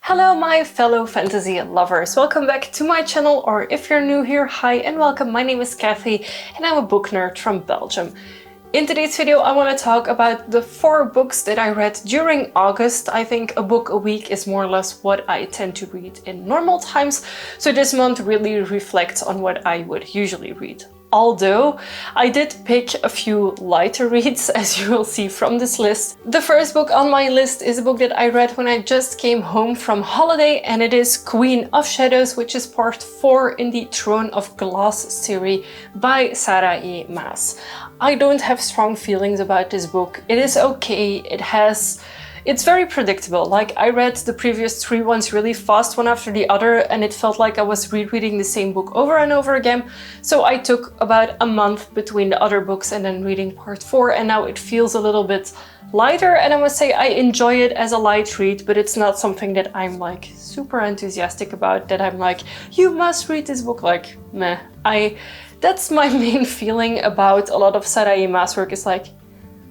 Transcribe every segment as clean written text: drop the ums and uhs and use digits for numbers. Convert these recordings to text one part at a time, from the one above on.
Hello my fellow fantasy lovers, welcome back to my channel, or if you're new here, hi and welcome. My name is Kathy and I'm a book nerd from Belgium. In today's video I want to talk about the 4 books that I read during August. I think a book a week is more or less what I tend to read in normal times, so this month really reflects on what I would usually read. Although I did pick a few lighter reads, as you will see from this list. The first book on my list is a book that I read when I just came home from holiday, and it is Queen of Shadows, which is part 4 in the Throne of Glass series by Sarah E. Maas. I don't have strong feelings about this book. It is okay, it's very predictable. Like, I read the previous 3 ones really fast, one after the other, and it felt like I was rereading the same book over and over again. So I took about a month between the other books and then reading part 4, and now it feels a little bit lighter, and I must say I enjoy it as a light read, but it's not something that I'm like super enthusiastic about, that I'm like, you must read this book. Like, meh. That's my main feeling about a lot of Sarah E. Maas work, is like,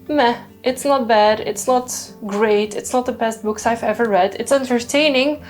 meh. It's not bad, it's not great, it's not the best books I've ever read. It's entertaining,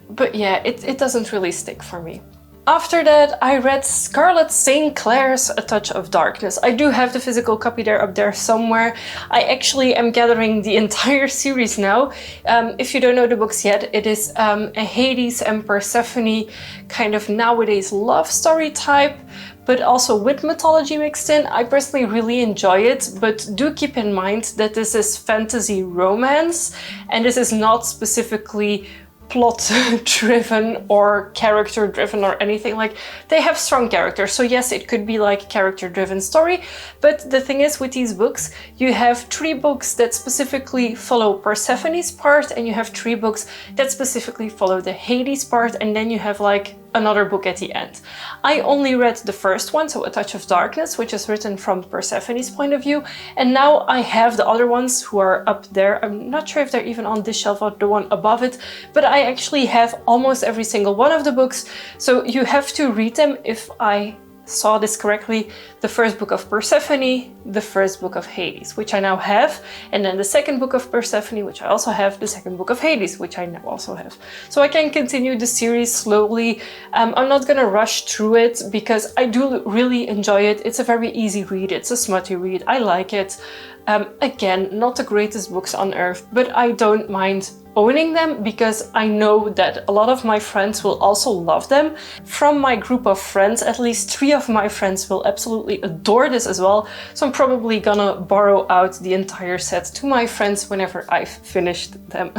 but yeah, it doesn't really stick for me. After that, I read Scarlett St. Clair's A Touch of Darkness. I do have the physical copy there up there somewhere. I actually am gathering the entire series now. If you don't know the books yet, it is a Hades and Persephone kind of nowadays love story type, but also with mythology mixed in. I personally really enjoy it, but do keep in mind that this is fantasy romance, and this is not specifically plot driven or character driven or anything. Like, they have strong characters, so yes, it could be like a character driven story, but the thing is, with these books, you have 3 books that specifically follow Persephone's part, and you have 3 books that specifically follow the Hades part, and then you have like another book at the end. I only read the first one, so A Touch of Darkness, which is written from Persephone's point of view, and now I have the other ones who are up there. I'm not sure if they're even on this shelf or the one above it, but I actually have almost every single one of the books, so you have to read them, if I saw this correctly, the first book of Persephone, the first book of Hades, which I now have, and then the second book of Persephone, which I also have, the second book of Hades, which I now also have. So I can continue the series slowly. I'm not gonna rush through it because I do really enjoy it. It's a very easy read, it's a smutty read, I like it. Again, not the greatest books on earth, but I don't mind owning them because I know that a lot of my friends will also love them. From my group of friends, at least 3 of my friends will absolutely adore this as well, so I'm probably gonna borrow out the entire set to my friends whenever I've finished them.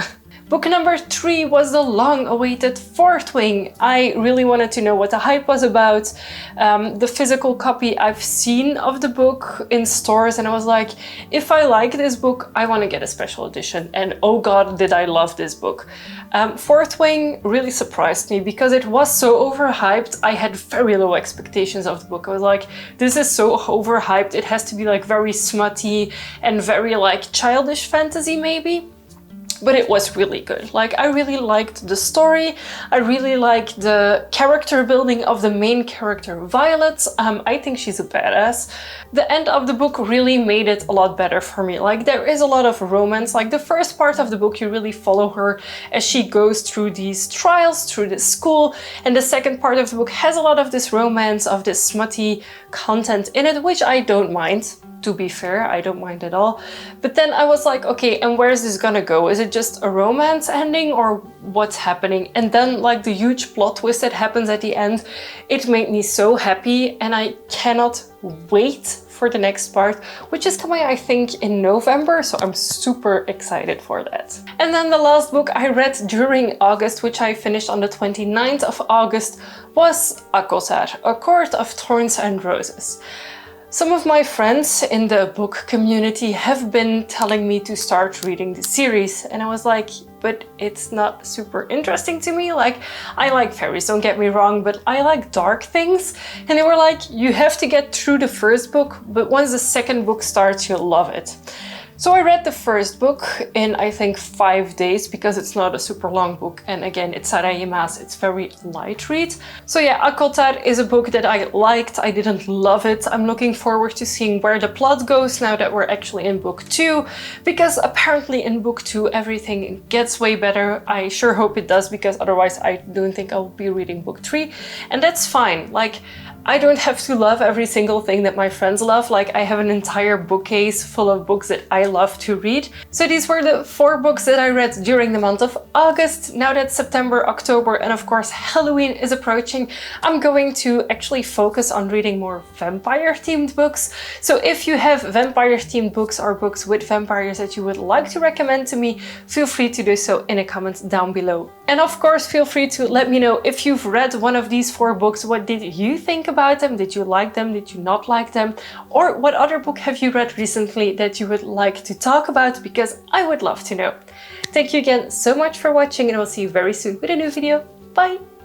Book number 3 was the long-awaited Fourth Wing. I really wanted to know what the hype was about. The physical copy I've seen of the book in stores, and I was like, if I like this book, I want to get a special edition. And oh god, did I love this book. Fourth Wing really surprised me because it was so overhyped. I had very low expectations of the book. I was like, this is so overhyped, it has to be like very smutty and very like childish fantasy maybe. But it was really good. Like, I really liked the story. I really liked the character building of the main character, Violet. I think she's a badass. The end of the book really made it a lot better for me. Like, there is a lot of romance. Like, the first part of the book, you really follow her as she goes through these trials, through this school. And the second part of the book has a lot of this romance, of this smutty content in it, which I don't mind. To be fair, I don't mind at all. But then I was like, okay, and where's this gonna go? Is it just a romance ending or what's happening? And then like the huge plot twist that happens at the end, it made me so happy, and I cannot wait for the next part, which is coming, I think, in November, so I'm super excited for that. And then the last book I read during August, which I finished on the 29th of August, was Akosar, A Court of Thorns and Roses. Some of my friends in the book community have been telling me to start reading the series, and I was like, but it's not super interesting to me. Like, I like fairies, don't get me wrong, but I like dark things. And they were like, you have to get through the first book, but once the second book starts, you'll love it. So I read the first book in, I think, 5 days, because it's not a super long book, and again, it's Saraimas, it's very light read. So yeah, Akotar is a book that I liked. I didn't love it. I'm looking forward to seeing where the plot goes now that we're actually in book 2, because apparently in book 2 everything gets way better. I sure hope it does, because otherwise I don't think I'll be reading book 3, and that's fine. Like, I don't have to love every single thing that my friends love. Like, I have an entire bookcase full of books that I love to read. So these were the 4 books that I read during the month of August. Now that September, October, and of course Halloween is approaching, I'm going to actually focus on reading more vampire-themed books. So if you have vampire-themed books or books with vampires that you would like to recommend to me, feel free to do so in a comment down below. And of course, feel free to let me know if you've read one of these 4 books. What did you think about them? Did you like them? Did you not like them? Or what other book have you read recently that you would like to talk about? Because I would love to know. Thank you again so much for watching, and I will see you very soon with a new video. Bye!